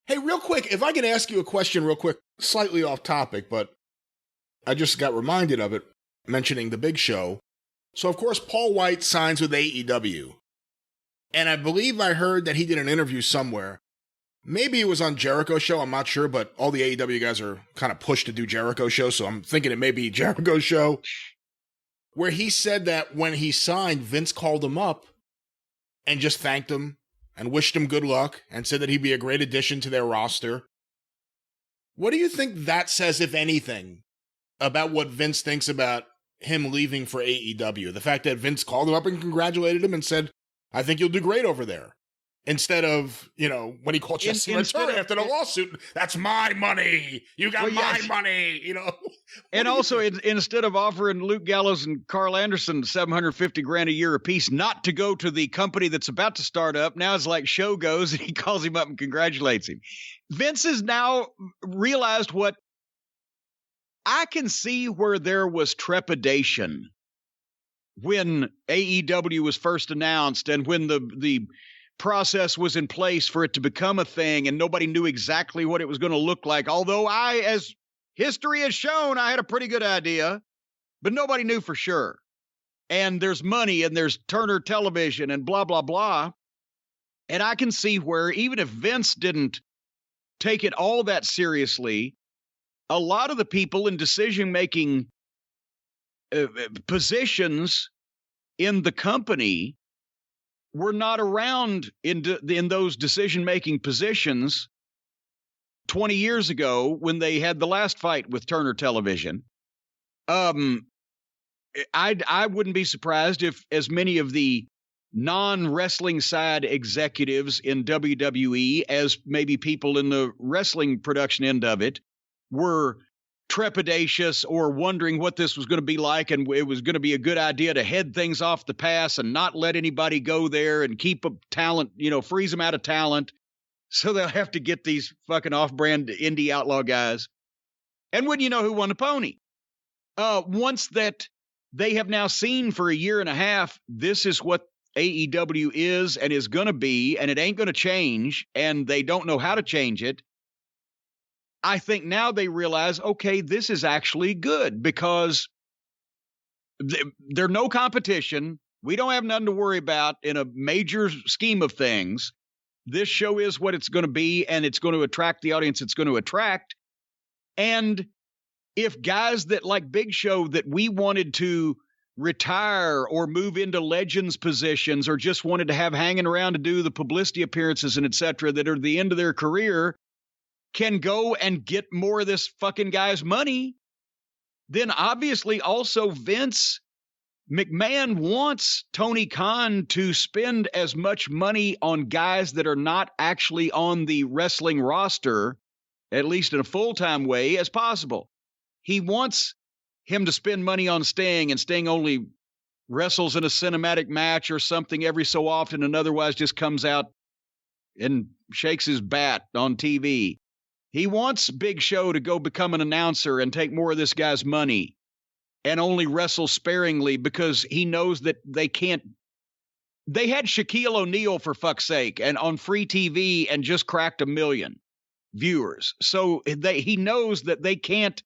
Hey, real quick, if I can ask you a question real quick, slightly off topic, but I just got reminded of it, mentioning the Big Show. So, of course, Paul White signs with AEW. And I believe I heard that he did an interview somewhere. Maybe it was on Jericho's show, I'm not sure, but all the AEW guys are kind of pushed to do Jericho's show, so I'm thinking it may be Jericho's show, where he said that when he signed, Vince called him up and just thanked him and wished him good luck and said that he'd be a great addition to their roster. What do you think that says, if anything, about what Vince thinks about him leaving for AEW? The fact that Vince called him up and congratulated him and said, I think you'll do great over there. Instead of, when he called Jesse Ventura after the lawsuit, that's my money. You got my money, And also, instead of offering Luke Gallows and Carl Anderson $750,000 a year apiece not to go to the company that's about to start up, now it's like show goes and he calls him up and congratulates him. Vince has now realized what I can see where there was trepidation when AEW was first announced and when the process was in place for it to become a thing and nobody knew exactly what it was going to look like. Although as history has shown, I had a pretty good idea, but nobody knew for sure. And there's money and there's Turner Television and blah, blah, blah. And I can see where even if Vince didn't take it all that seriously, a lot of the people in decision-making positions in the company were not around in those decision-making positions 20 years ago when they had the last fight with Turner Television. I wouldn't be surprised if as many of the non-wrestling side executives in WWE as maybe people in the wrestling production end of it were trepidatious or wondering what this was going to be like, and it was going to be a good idea to head things off the pass and not let anybody go there and keep a talent, freeze them out of talent. So they'll have to get these fucking off-brand indie outlaw guys. And when you know who won the pony, once that they have now seen for a year and a half, this is what AEW is and is going to be, and it ain't going to change, and they don't know how to change it. I think now they realize, okay, this is actually good because they're no competition. We don't have nothing to worry about in a major scheme of things. This show is what it's going to be, and it's going to attract the audience it's going to attract. And if guys that like Big Show that we wanted to retire or move into legends positions or just wanted to have hanging around to do the publicity appearances and et cetera that are the end of their career can go and get more of this fucking guy's money, then obviously also Vince McMahon wants Tony Khan to spend as much money on guys that are not actually on the wrestling roster, at least in a full-time way, as possible. He wants him to spend money on Sting, and Sting only wrestles in a cinematic match or something every so often and otherwise just comes out and shakes his bat on TV. He wants Big Show to go become an announcer and take more of this guy's money and only wrestle sparingly because he knows that they can't. They had Shaquille O'Neal, for fuck's sake, and on free TV and just cracked 1 million viewers. So he knows that they can't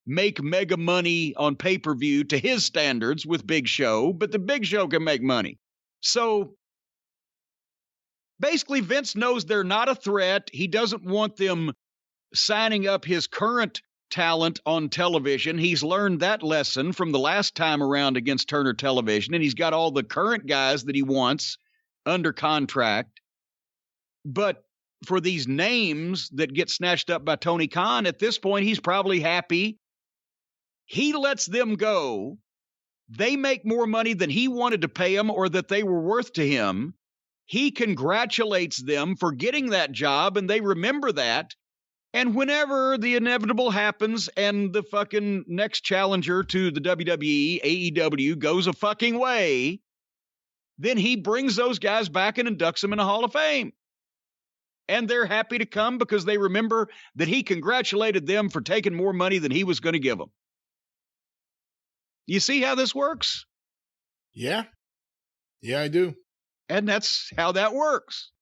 make mega money on pay-per-view to his standards with Big Show, but the Big Show can make money. So basically, Vince knows they're not a threat. He doesn't want them signing up his current talent on television. He's learned that lesson from the last time around against Turner Television, and he's got all the current guys that he wants under contract. But for these names that get snatched up by Tony Khan, at this point, he's probably happy. He lets them go. They make more money than he wanted to pay them or that they were worth to him. He congratulates them for getting that job, and they remember that. And whenever the inevitable happens and the fucking next challenger to the WWE, AEW, goes a fucking way, then he brings those guys back and inducts them in the Hall of Fame. And they're happy to come because they remember that he congratulated them for taking more money than he was going to give them. You see how this works? Yeah. Yeah, I do. And that's how that works.